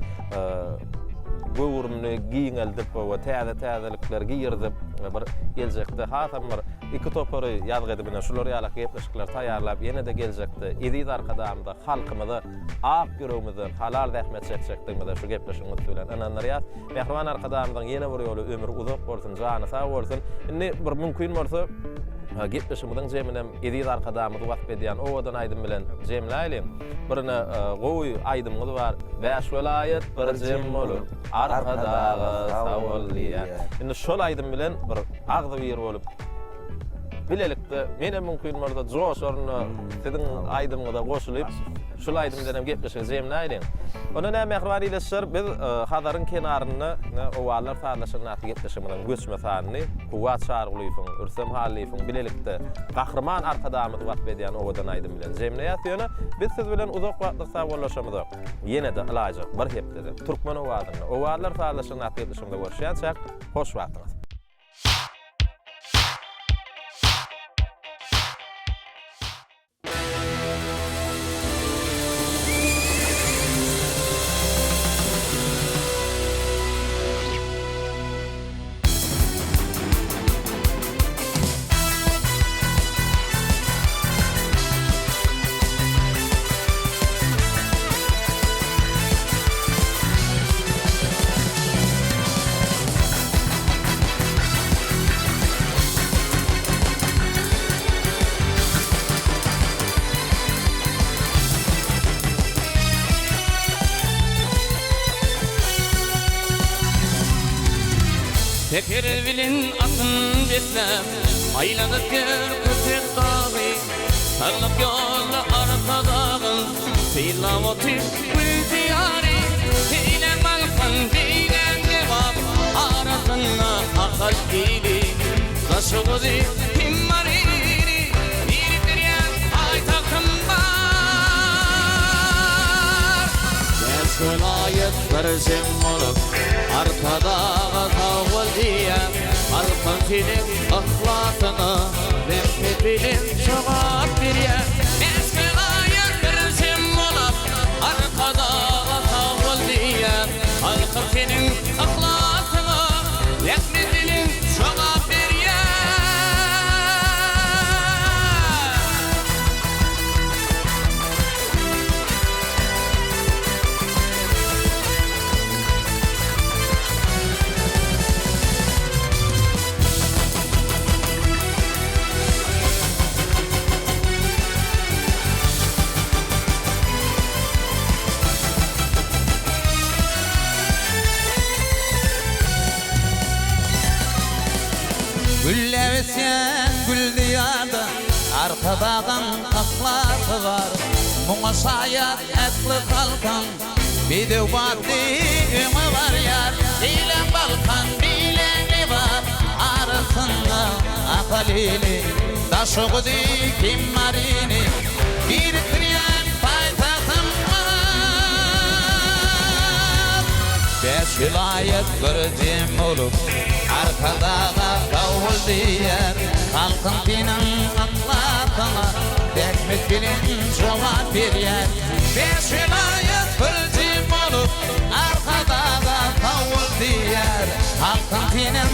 gowurumny giňeldip we täze-täzelikler giýirdip bir geljekde hasam bir iki topary ýazgy edibine şular ýaly gepleşikler taýýarlap ýene de geljekde edýär arkadamda halkymyza ak görewimizden halal zähmet çekjekdigimizde şu gepleşiňiz bilen ananlar ýaz. Mehriban arkadamyň ýene bir ýoly ömür uzak bolsun, jany sag bolsun. Indi bir mümkin bolsa gepleşimiziň jeminem edýär arkadamyzy wasp edýän owadan aýdym bilen jemläýlim. Birine gowy aýdymyz bar. Beş welayet bir jem bolup arkadaga sawallyýar. Indi şol aýdym bilen bir agdy bir bolup bilelikde mene mümkin bolsa joş orna siziň aýdymyňa goşulyp şol aýdym bilen gepleşik jemläýlim. Ona näme ähwali ilişir biz Hadaryň kenaryny Owazlar sazlaşanda gepleşimiziň göçme sanyny Kuwwat Çargulyýew, Rüstem Hallyýew bilelikde gahryman arkadamyzy wasp edýän owadan aýdym bilen jemläýär. Ýöne biz siz bilen uzak wagtlyk sawallaşamyza ýene de ilajy bir hepde türkmen owazyny Owazlar sazlaşanda gepleşimizde görüşýänçek hoş wagtyňyz. Teker bilin atın beslem, aylanıp gör köpek dağı. Sarılıp yolda arkadağın, seylam otur gül diyarı. Eyle balkan, eyle cevap, arasına akal gili. Taşıgızı himmarini, bir deryen ay takım var. Beş velayet bir jem olup, arkadağa tavul diyen halkın film ahlasyna rahmet bilen cevap berýär. Meskelayet bir jem bolup arkadağa tavul diyen halkın film ahlasyna rahmet bilen cevap berýär. Güllevsen gül diyarda arkadağın ahlakı var. Muňa şaýat etli kalkan bir de waddyňy var ýar. Dilen balkan bileni var arasynda akalili. Daşygy kimmarini bir kirýän paýtagym var. Beş vilayet bir jem bolup arkadağa kavul diýär. Halkın tinin aklasyna rahmet bilen jogap berýär. Beş vilayet bir jem bolup arkadağa kavul diýär. Halkın tinin